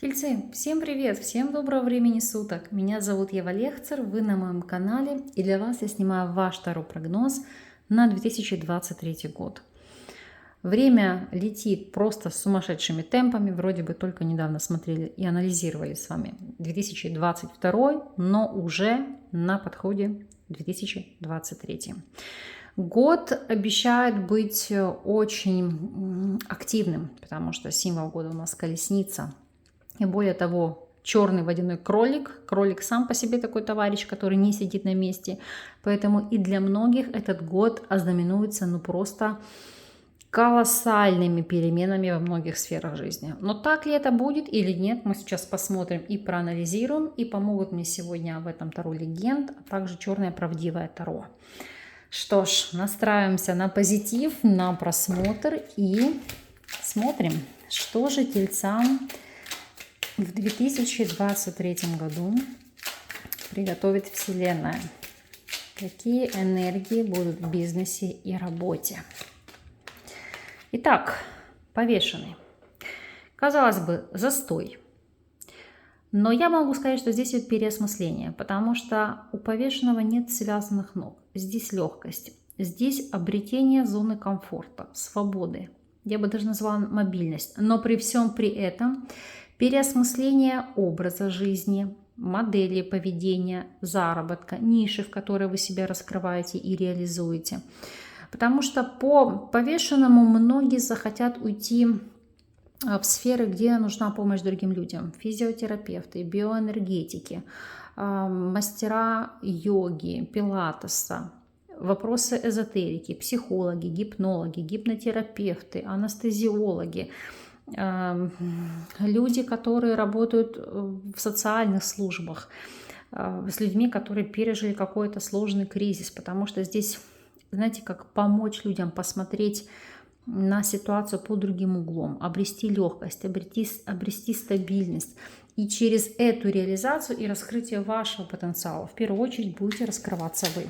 Тельцы, всем привет, всем доброго времени суток. Меня зовут Ева Лехцер, вы на моем канале, и для вас я снимаю ваш таро-прогноз на 2023 год. Время летит просто с сумасшедшими темпами, вроде бы только недавно смотрели и анализировали с вами 2022, но уже на подходе 2023. Год обещает быть очень активным, потому что символ года у нас колесница. И более того, черный водяной кролик. Кролик сам по себе такой товарищ, который не сидит на месте. Поэтому и для многих этот год ознаменуется просто колоссальными переменами во многих сферах жизни. Но так ли это будет или нет, мы сейчас посмотрим и проанализируем. И помогут мне сегодня в этом Таро легенд, а также черное правдивое Таро. Что ж, настраиваемся на позитив, на просмотр и смотрим, что же тельцам в 2023 году приготовит Вселенная. Какие энергии будут в бизнесе и работе. Итак, повешенный. Казалось бы, застой. Но я могу сказать, что здесь идет переосмысление, потому что у повешенного нет связанных ног. Здесь легкость. Здесь обретение зоны комфорта, свободы. Я бы даже назвала мобильность. Но при всем при этом переосмысление образа жизни, модели поведения, заработка, ниши, в которой вы себя раскрываете и реализуете. Потому что по повешенному многие захотят уйти в сферы, где нужна помощь другим людям. Физиотерапевты, биоэнергетики, мастера йоги, пилатеса, вопросы эзотерики, психологи, гипнологи, гипнотерапевты, анестезиологи, люди, которые работают в социальных службах, с людьми, которые пережили какой-то сложный кризис, потому что здесь, знаете, как помочь людям посмотреть на ситуацию под другим углом, обрести легкость, обрести стабильность. И через эту реализацию и раскрытие вашего потенциала в первую очередь будете раскрываться вы.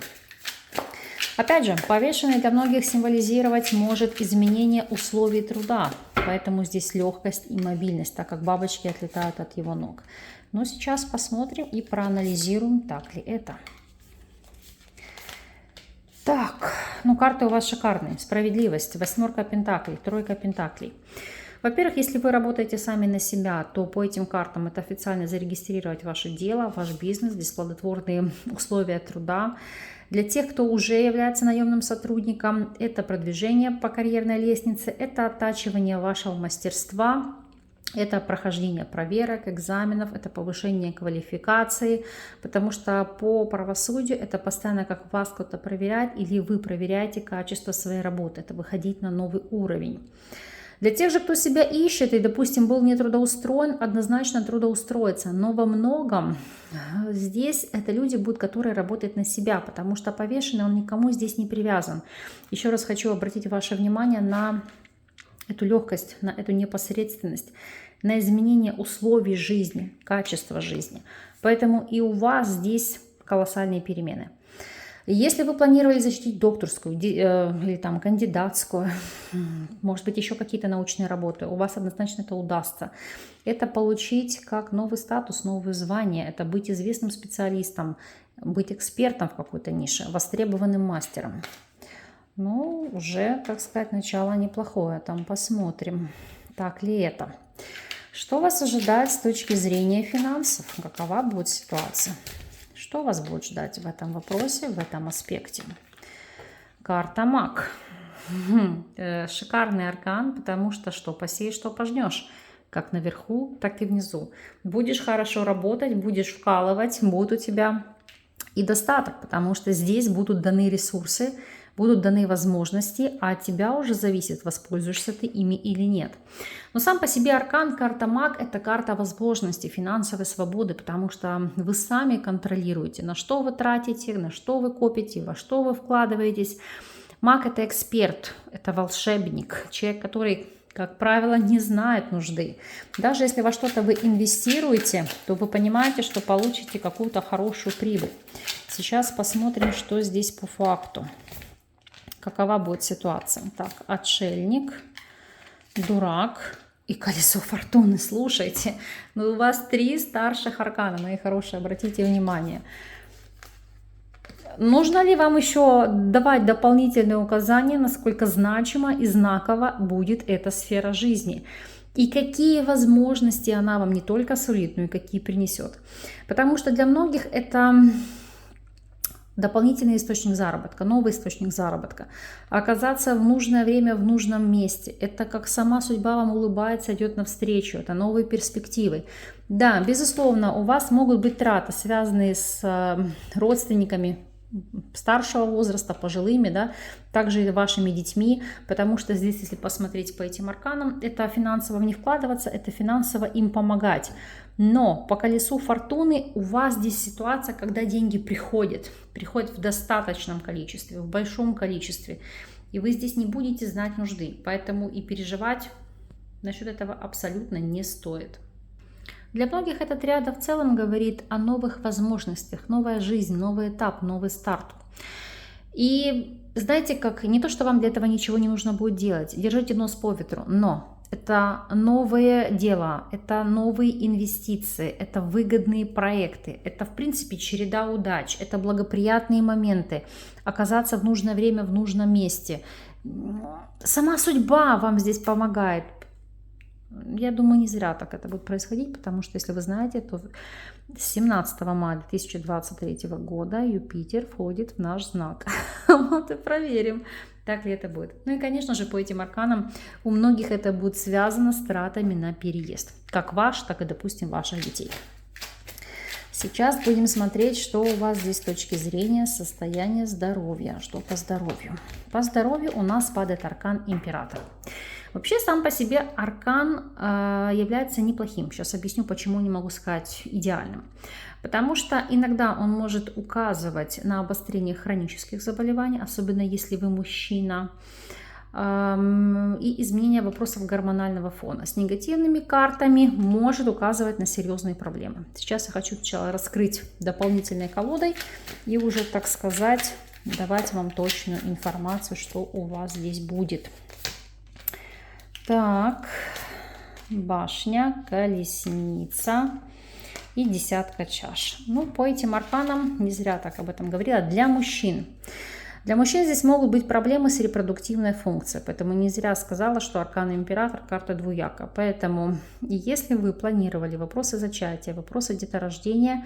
Опять же, повешенный для многих символизировать может изменение условий труда, поэтому здесь легкость и мобильность, так как бабочки отлетают от его ног. Но сейчас посмотрим и проанализируем, так ли это. Так, карты у вас шикарные. Справедливость, восьмерка пентаклей, тройка пентаклей. Во-первых, если вы работаете сами на себя, то по этим картам это официально зарегистрировать ваше дело, ваш бизнес, здесь плодотворные условия труда. Для тех, кто уже является наемным сотрудником, это продвижение по карьерной лестнице, это оттачивание вашего мастерства, это прохождение проверок, экзаменов, это повышение квалификации, потому что по правосудию это постоянно как вас кто-то проверяет или вы проверяете качество своей работы, это выходить на новый уровень. Для тех же, кто себя ищет и, допустим, был не трудоустроен, однозначно трудоустроиться. Но во многом здесь это люди будут, которые работают на себя, потому что повешенный, он никому здесь не привязан. Еще раз хочу обратить ваше внимание на эту легкость, на эту непосредственность, на изменение условий жизни, качества жизни. Поэтому и у вас здесь колоссальные перемены. Если вы планировали защитить докторскую или там кандидатскую, может быть, еще какие-то научные работы, у вас однозначно это удастся. Это получить как новый статус, новое звание, это быть известным специалистом, быть экспертом в какой-то нише, востребованным мастером. Уже, так сказать, начало неплохое, там посмотрим, так ли это. Что вас ожидает с точки зрения финансов? Какова будет ситуация? Что вас будет ждать в этом вопросе, в этом аспекте? Карта Маг. Шикарный аркан, потому что посеешь, что пожнешь. Как наверху, так и внизу. Будешь хорошо работать, будешь вкалывать, будет у тебя и достаток, потому что здесь будут даны ресурсы, будут даны возможности, а от тебя уже зависит, воспользуешься ты ими или нет. Но сам по себе аркан, карта Маг, это карта возможностей, финансовой свободы, потому что вы сами контролируете, на что вы тратите, на что вы копите, во что вы вкладываетесь. Маг — это эксперт, это волшебник, человек, который, как правило, не знает нужды. Даже если во что-то вы инвестируете, то вы понимаете, что получите какую-то хорошую прибыль. Сейчас посмотрим, что здесь по факту. Какова будет ситуация? Так, отшельник, дурак, и колесо фортуны. Слушайте, ну у вас 3 старших аркана, мои хорошие, обратите внимание. Нужно ли вам еще давать дополнительные указания, насколько значима и знакова будет эта сфера жизни? И какие возможности она вам не только сулит, но и какие принесет? Потому что для многих это дополнительный источник заработка, новый источник заработка. Оказаться в нужное время в нужном месте. Это как сама судьба вам улыбается, идет навстречу. Это новые перспективы. Да, безусловно, у вас могут быть траты, связанные с родственниками старшего возраста, пожилыми, да, также и вашими детьми, потому что здесь, если посмотреть по этим арканам, это финансово в них вкладываться, это финансово им помогать. Но по колесу фортуны у вас здесь ситуация, когда деньги приходят в достаточном количестве, в большом количестве, и вы здесь не будете знать нужды, поэтому и переживать насчет этого абсолютно не стоит. Для многих этот ряд в целом говорит о новых возможностях, новая жизнь, новый этап, новый старт. И знаете как, не то, что вам для этого ничего не нужно будет делать, держите нос по ветру, но это новые дела, это новые инвестиции, это выгодные проекты, это в принципе череда удач, это благоприятные моменты, оказаться в нужное время в нужном месте. Сама судьба вам здесь помогает. Я думаю, не зря так это будет происходить, потому что, если вы знаете, то 17 мая 2023 года Юпитер входит в наш знак. Вот и проверим, так ли это будет. Ну и, конечно же, по этим арканам у многих это будет связано с тратами на переезд. Как ваш, так и, допустим, ваших детей. Сейчас будем смотреть, что у вас здесь с точки зрения состояния здоровья. Что по здоровью? По здоровью у нас падает аркан Император. Вообще сам по себе аркан является неплохим. Сейчас объясню, почему не могу сказать идеальным. Потому что иногда он может указывать на обострение хронических заболеваний, особенно если вы мужчина, и изменение вопросов гормонального фона. С негативными картами может указывать на серьезные проблемы. Сейчас я хочу сначала раскрыть дополнительной колодой и уже, так сказать, давать вам точную информацию, что у вас здесь будет. Так, башня, колесница и десятка чаш. Ну, по этим арканам, не зря так об этом говорила, для мужчин. Для мужчин здесь могут быть проблемы с репродуктивной функцией, поэтому не зря сказала, что аркан Император – карта двуяка. Поэтому, если вы планировали вопросы зачатия, вопросы деторождения,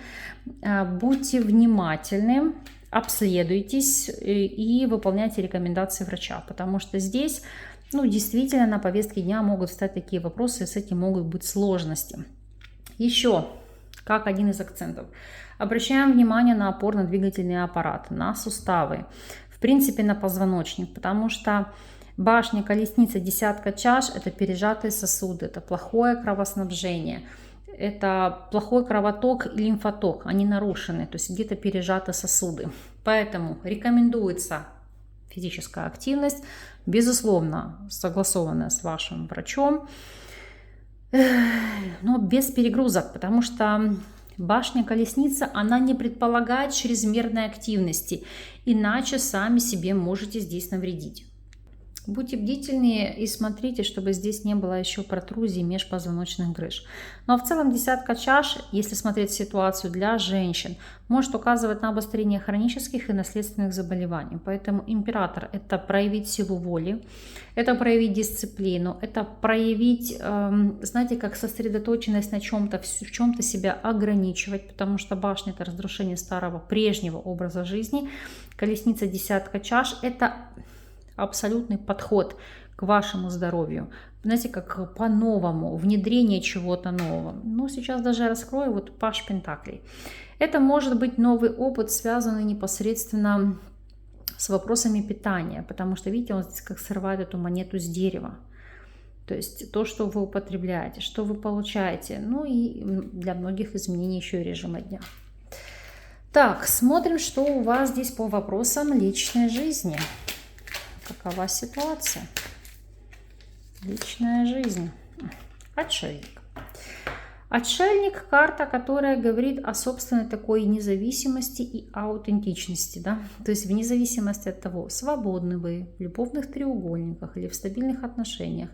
будьте внимательны, обследуйтесь и выполняйте рекомендации врача, потому что здесь, ну, действительно на повестке дня могут встать такие вопросы, и с этим могут быть сложности. Еще, как один из акцентов, обращаем внимание на опорно-двигательный аппарат, на суставы, в принципе на позвоночник, потому что башня, колесница, десятка чаш – это пережатые сосуды, это плохое кровоснабжение, это плохой кровоток и лимфоток, они нарушены, то есть где-то пережаты сосуды. Поэтому рекомендуется физическая активность, безусловно, согласованная с вашим врачом, но без перегрузок, потому что башня-колесница, она не предполагает чрезмерной активности, иначе сами себе можете здесь навредить. Будьте бдительны и смотрите, чтобы здесь не было еще протрузий межпозвоночных грыж. Ну а в целом десятка чаш, если смотреть ситуацию для женщин, может указывать на обострение хронических и наследственных заболеваний. Поэтому Император – это проявить силу воли, это проявить дисциплину, это проявить, знаете, как сосредоточенность на чем-то, в чем-то себя ограничивать, потому что башня – это разрушение старого, прежнего образа жизни. Колесница, десятка чаш – это абсолютный подход к вашему здоровью. Знаете, как по-новому, внедрение чего-то нового. Ну, сейчас даже раскрою вот Паш Пентаклей. Это может быть новый опыт, связанный непосредственно с вопросами питания, потому что, видите, он здесь как срывает эту монету с дерева. То есть то, что вы употребляете, что вы получаете. Ну и для многих изменений еще и режима дня. Так, смотрим, что у вас здесь по вопросам личной жизни. Какова ситуация? Личная жизнь. Отшельник. Отшельник – карта, которая говорит о собственной такой независимости и аутентичности. Да? То есть вне зависимости от того, свободны вы в любовных треугольниках или в стабильных отношениях.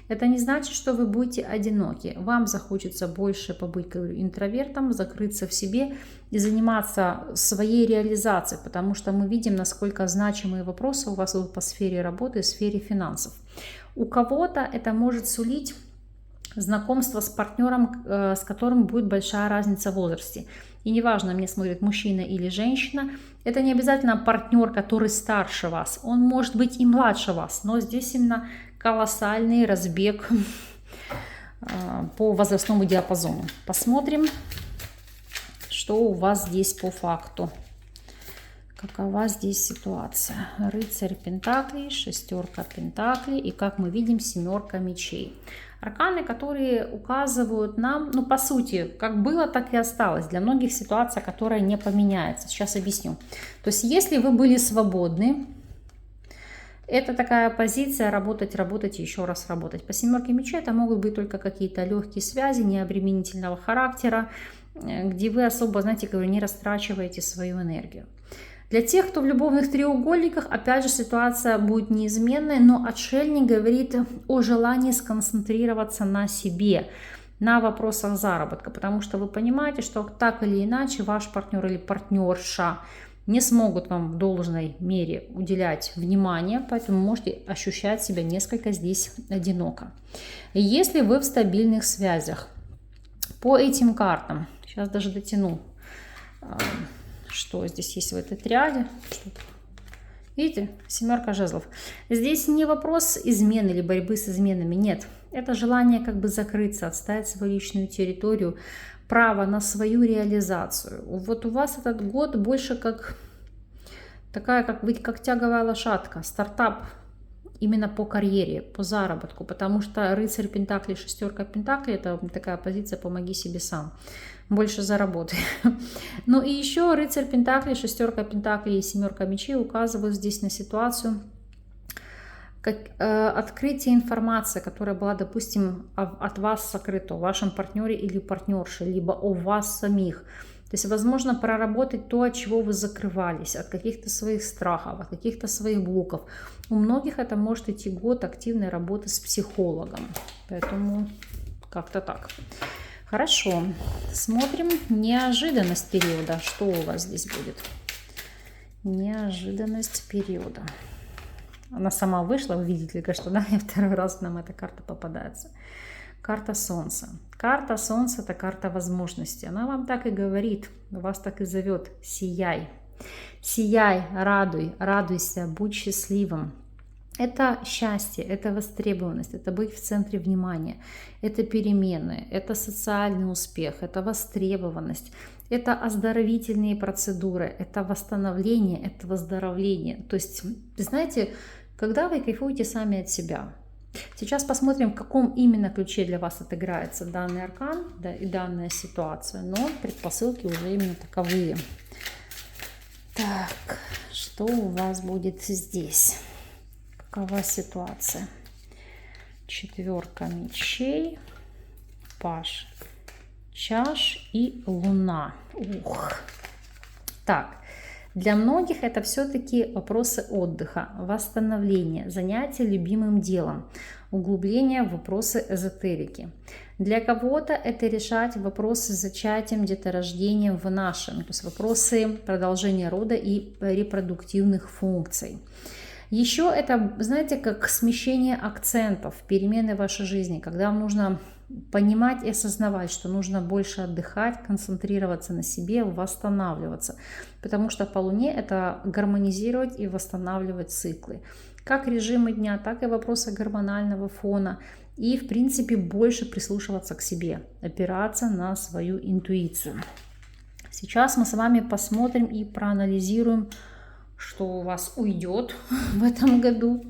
Это не значит, что вы будете одиноки. Вам захочется больше побыть, говорю, интровертом, закрыться в себе и заниматься своей реализацией, потому что мы видим, насколько значимые вопросы у вас по сфере работы и сфере финансов. У кого-то это может сулить знакомство с партнером, с которым будет большая разница в возрасте. И неважно, мне смотрит мужчина или женщина, это не обязательно партнер, который старше вас, он может быть и младше вас, но здесь именно колоссальный разбег по возрастному диапазону. Посмотрим, что у вас здесь по факту. Какова здесь ситуация? Рыцарь Пентаклей, шестерка Пентаклей и, как мы видим, семерка мечей. Арканы, которые указывают нам, ну, по сути, как было, так и осталось. Для многих ситуация, которая не поменяется. Сейчас объясню. То есть, если вы были свободны, это такая позиция работать, работать и еще раз работать. По семерке мечей это могут быть только какие-то легкие связи, необременительного характера, где вы особо, знаете, говорю, не растрачиваете свою энергию. Для тех, кто в любовных треугольниках, опять же, ситуация будет неизменной, но отшельник говорит о желании сконцентрироваться на себе, на вопросах заработка, потому что вы понимаете, что так или иначе ваш партнер или партнерша не смогут вам в должной мере уделять внимание, поэтому можете ощущать себя несколько здесь одиноко. Если вы в стабильных связях, по этим картам, сейчас даже дотяну, что здесь есть в этой триаде. Видите, семерка жезлов. Здесь не вопрос измены или борьбы с изменами, нет. Это желание как бы закрыться, отстаивать свою личную территорию, право на свою реализацию. Вот у вас этот год больше как такая, как тяговая лошадка, стартап именно по карьере, по заработку, потому что рыцарь Пентаклей, шестерка Пентаклей — это такая позиция «помоги себе сам». Больше заработай. Ну и еще рыцарь Пентаклей, шестерка Пентаклей и семерка мечей указывают здесь на ситуацию, как открытие информации, которая была, допустим, от вас сокрыта, о вашем партнере или партнерше, либо о вас самих. То есть, возможно, проработать то, от чего вы закрывались, от каких-то своих страхов, от каких-то своих блоков. У многих это может идти год активной работы с психологом. Поэтому как-то так. Хорошо, смотрим неожиданность периода. Что у вас здесь будет? Неожиданность периода. Она сама вышла, вы видите, только что, да, и второй раз нам эта карта попадается. Карта Солнца. Карта Солнца — это карта возможностей. Она вам так и говорит, вас так и зовет: сияй. Сияй, радуйся, будь счастливым. Это счастье, это востребованность, это быть в центре внимания, это перемены, это социальный успех, это востребованность, это оздоровительные процедуры, это восстановление, это выздоровление. То есть, знаете, когда вы кайфуете сами от себя. Сейчас посмотрим, в каком именно ключе для вас отыграется данный аркан, да, и данная ситуация, но предпосылки уже именно таковые. Так, что у вас будет здесь? Какова ситуация? Четверка мечей, паж чаш и луна. Ух. Так, для многих это все-таки вопросы отдыха, восстановления, занятия любимым делом, углубления в вопросы эзотерики. Для кого-то это решать вопросы с зачатием, деторождением, вынашиванием, то есть вопросы продолжения рода и репродуктивных функций. Еще это, знаете, как смещение акцентов, перемены в вашей жизни, когда вам нужно понимать и осознавать, что нужно больше отдыхать, концентрироваться на себе, восстанавливаться. Потому что по Луне это гармонизировать и восстанавливать циклы. Как режимы дня, так и вопросы гормонального фона. И, в принципе, больше прислушиваться к себе, опираться на свою интуицию. Сейчас мы с вами посмотрим и проанализируем, что у вас уйдет в этом году.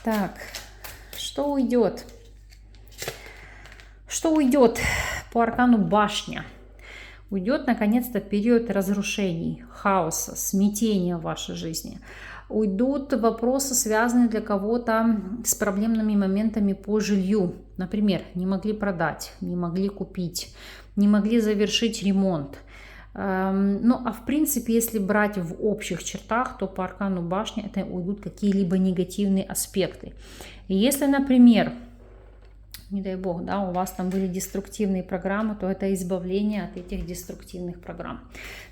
Так, что уйдет? Что уйдет по аркану башня? Уйдет, наконец-то, период разрушений, хаоса, смятения в вашей жизни. Уйдут вопросы, связанные для кого-то с проблемными моментами по жилью. Например, не могли продать, не могли купить, не могли завершить ремонт. Ну, а в принципе, если брать в общих чертах, то по аркану башни это уйдут какие-либо негативные аспекты. И если, например, не дай бог, да, у вас там были деструктивные программы, то это избавление от этих деструктивных программ.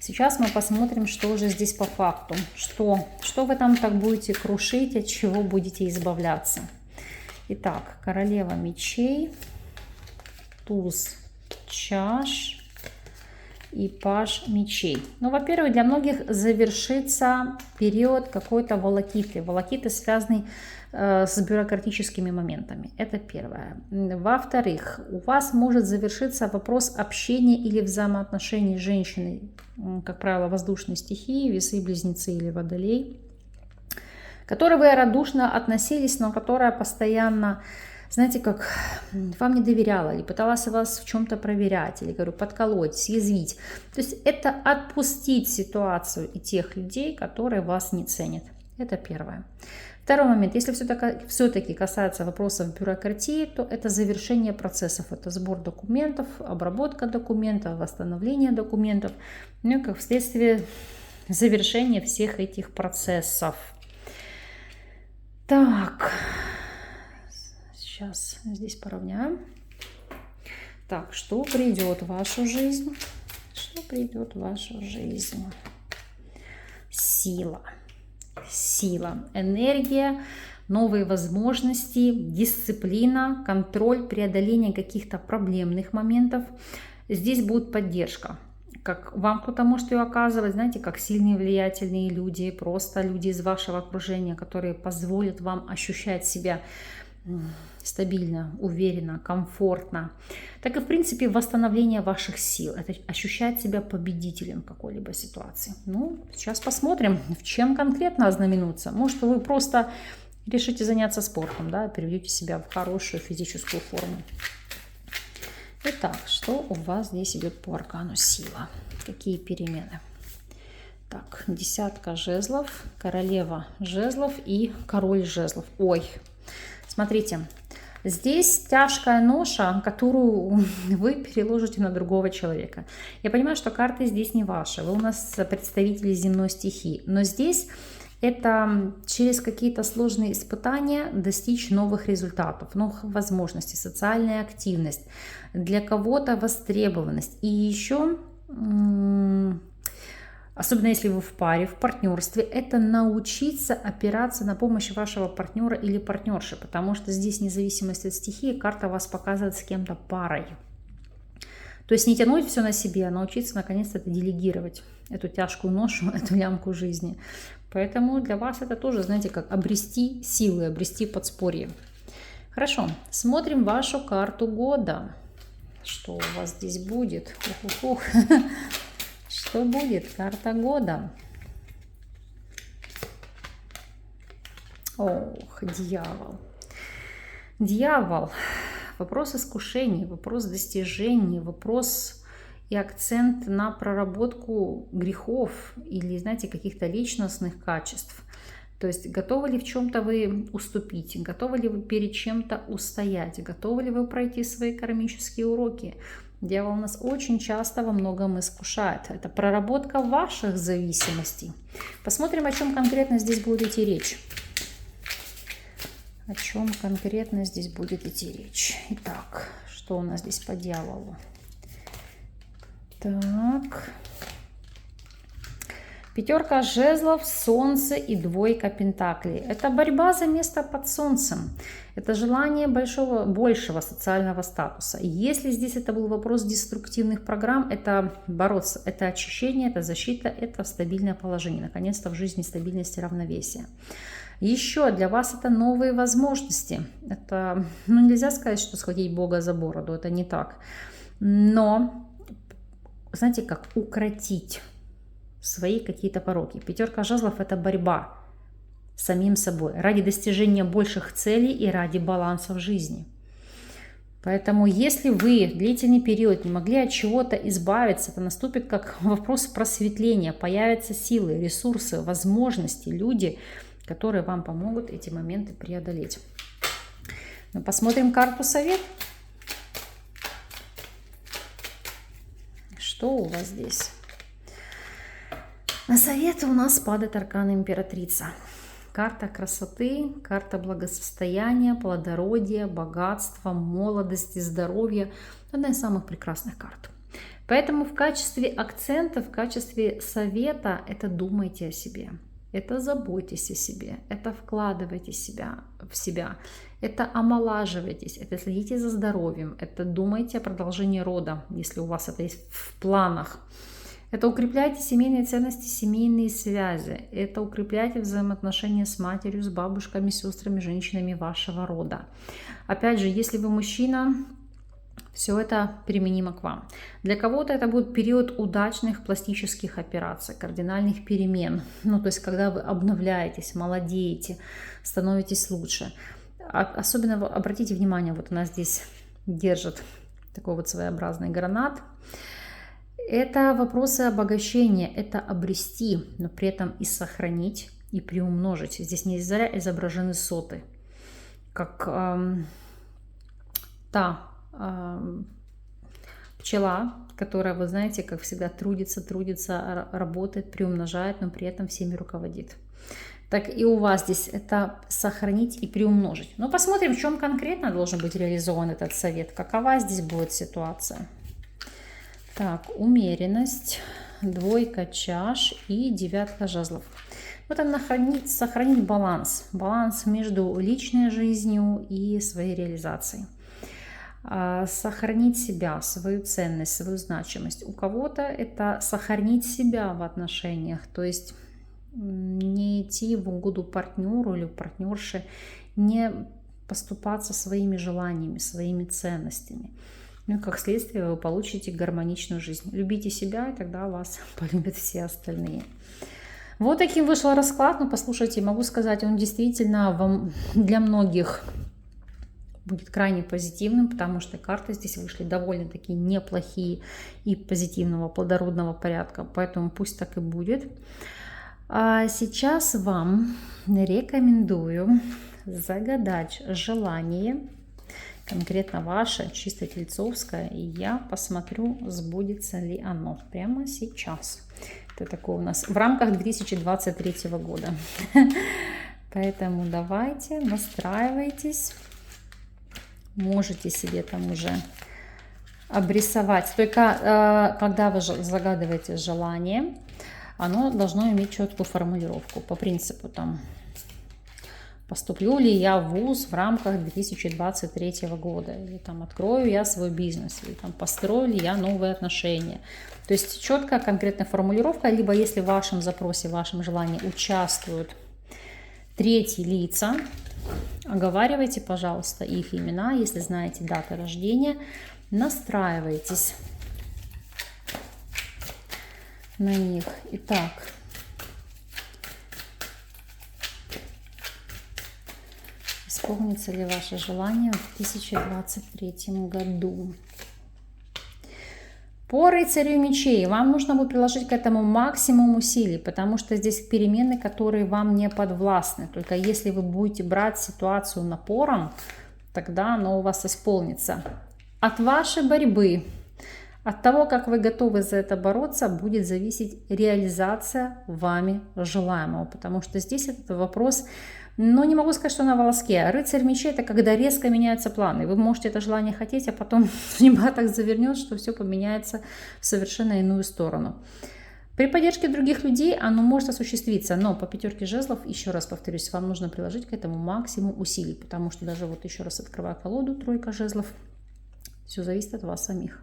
Сейчас мы посмотрим, что же здесь по факту. Что вы там так будете крушить, от чего будете избавляться. Итак, королева мечей, туз чаш и паж мечей. Ну, во-первых, для многих завершится период какой-то волокиты. Волокиты связаны с бюрократическими моментами. Это первое. Во-вторых, у вас может завершиться вопрос общения или взаимоотношений с женщиной, как правило, воздушной стихии, весы, близнецы или водолей, к которой вы радушно относились, но которая постоянно, знаете, как вам не доверяла, или пыталась вас в чем-то проверять, или, говорю, подколоть, съязвить. То есть это отпустить ситуацию и тех людей, которые вас не ценят. Это первое. Второй момент. Если все-таки касается вопросов бюрократии, то это завершение процессов. Это сбор документов, обработка документов, восстановление документов. Ну и как следствие завершение всех этих процессов. Так. Сейчас здесь поравняем. Так, что придет в вашу жизнь? Что придет в вашу жизнь? Сила. Сила, энергия, новые возможности, дисциплина, контроль, преодоление каких-то проблемных моментов. Здесь будет поддержка. Как вам кто-то может ее оказывать, знаете, как сильные влиятельные люди, просто люди из вашего окружения, которые позволят вам ощущать себя стабильно, уверенно, комфортно. Так и, в принципе, восстановление ваших сил. Это ощущать себя победителем в какой-либо ситуации. Ну, сейчас посмотрим, в чем конкретно ознаменуется. Может, вы просто решите заняться спортом, да, приведете себя в хорошую физическую форму. Итак, что у вас здесь идет по аркану сила? Какие перемены? Так, десятка жезлов, королева жезлов и король жезлов. Ой, смотрите, здесь тяжкая ноша, которую вы переложите на другого человека. Я понимаю, что карты здесь не ваши, вы у нас представители земной стихии, но здесь это через какие-то сложные испытания достичь новых результатов, новых возможностей, социальная активность, для кого-то востребованность. И еще, особенно если вы в паре, в партнерстве, это научиться опираться на помощь вашего партнера или партнерши, потому что здесь, вне зависимости от стихии, карта вас показывает с кем-то парой. То есть не тянуть все на себе, а научиться наконец-то это делегировать, эту тяжкую ношу, эту лямку жизни. Поэтому для вас это тоже, знаете, как обрести силы, обрести подспорье. Хорошо, смотрим вашу карту года. Что у вас здесь будет? Ух-ух-ух. Что будет? Карта года. Ох, дьявол. Дьявол. Вопрос искушений, вопрос достижений, вопрос и акцент на проработку грехов или, знаете, каких-то личностных качеств. То есть готовы ли в чем-то вы уступить, готовы ли вы перед чем-то устоять, готовы ли вы пройти свои кармические уроки. Дьявол нас очень часто во многом искушает. Это проработка ваших зависимостей. Посмотрим, о чем конкретно здесь будет идти речь. О чем конкретно здесь будет идти речь. Итак, что у нас здесь по дьяволу? Так. Пятерка жезлов, солнце и двойка пентаклей. Это борьба за место под солнцем. Это желание большего социального статуса. Если здесь это был вопрос деструктивных программ, это бороться, это очищение, это защита, это стабильное положение. Наконец-то в жизни стабильность и равновесие. Еще для вас это новые возможности. Это, нельзя сказать, что схватить Бога за бороду, это не так. Но, знаете, как укротить свои какие-то пороки. Пятерка жезлов – это борьба с самим собой ради достижения больших целей и ради баланса в жизни. Поэтому если вы длительный период не могли от чего-то избавиться, это наступит как вопрос просветления, появятся силы, ресурсы, возможности, люди, которые вам помогут эти моменты преодолеть. Но посмотрим карту совет. Что у вас здесь? Совет у нас падает аркан императрица. Карта красоты, карта благосостояния, плодородия, богатства, молодости, здоровья. Одна из самых прекрасных карт. Поэтому в качестве акцента, в качестве совета это думайте о себе. Это заботьтесь о себе, это вкладывайте в себя, это омолаживайтесь, это следите за здоровьем, это думайте о продолжении рода, если у вас это есть в планах. Это укрепляйте семейные ценности, семейные связи. Это укрепляйте взаимоотношения с матерью, с бабушками, сестрами, женщинами вашего рода. Опять же, если вы мужчина, все это применимо к вам. Для кого-то это будет период удачных пластических операций, кардинальных перемен. Ну, то есть, когда вы обновляетесь, молодеете, становитесь лучше. Особенно обратите внимание, вот она здесь держит такой вот своеобразный гранат. Это вопросы обогащения, это обрести, но при этом и сохранить, и приумножить. Здесь не зря изображены соты, как та пчела, которая, вы знаете, как всегда трудится, работает, приумножает, но при этом всеми руководит. Так и у вас здесь это сохранить и приумножить. Но посмотрим, в чем конкретно должен быть реализован этот совет, какова здесь будет ситуация. Так, умеренность, двойка чаш и девятка жезлов. Вот это сохранить баланс. Баланс между личной жизнью и своей реализацией. Сохранить себя, свою ценность, свою значимость. У кого-то это сохранить себя в отношениях, то есть не идти в угоду партнеру или партнерше, не поступаться своими желаниями, своими ценностями. Ну и как следствие вы получите гармоничную жизнь. Любите себя, и тогда вас полюбят все остальные. Вот таким вышел расклад. Ну, послушайте, могу сказать, он действительно для многих будет крайне позитивным, потому что карты здесь вышли довольно-таки неплохие и позитивного, плодородного порядка. Поэтому пусть так и будет. А сейчас вам рекомендую загадать желание, конкретно ваше, чисто тельцовское, и я посмотрю, сбудется ли оно прямо сейчас. Это такое у нас в рамках 2023 года. Поэтому давайте, настраивайтесь. Можете себе там уже обрисовать. Только когда вы загадываете желание, оно должно иметь четкую формулировку. По принципу там: поступлю ли я в вуз в рамках 2023 года, или там открою я свой бизнес, или там построю ли я новые отношения. То есть четкая конкретная формулировка, либо если в вашем запросе, в вашем желании участвуют третьи лица, оговаривайте, пожалуйста, их имена, если знаете даты рождения, настраивайтесь на них. Итак, исполнится ли ваше желание в 2023 году? По рыцарю мечей вам нужно будет приложить к этому максимум усилий, потому что здесь перемены, которые вам не подвластны. Только если вы будете брать ситуацию напором, тогда оно у вас исполнится. От вашей борьбы, от того, как вы готовы за это бороться, будет зависеть реализация вами желаемого. Потому что здесь этот вопрос, но не могу сказать, что на волоске. Рыцарь мечей — это когда резко меняются планы. Вы можете это желание хотеть, а потом судьба так завернет, что все поменяется в совершенно иную сторону. При поддержке других людей оно может осуществиться, но по пятерке жезлов, еще раз повторюсь, вам нужно приложить к этому максимум усилий, потому что даже вот еще раз открываю колоду, тройка жезлов, все зависит от вас самих.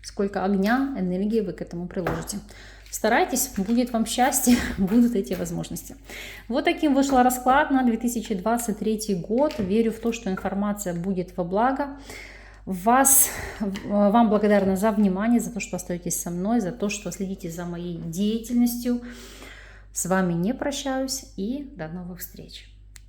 Сколько огня, энергии вы к этому приложите. Старайтесь, будет вам счастье, будут эти возможности. Вот таким вышел расклад на 2023 год. Верю в то, что информация будет во благо. Вам благодарна за внимание, за то, что остаетесь со мной, за то, что следите за моей деятельностью. С вами не прощаюсь и до новых встреч.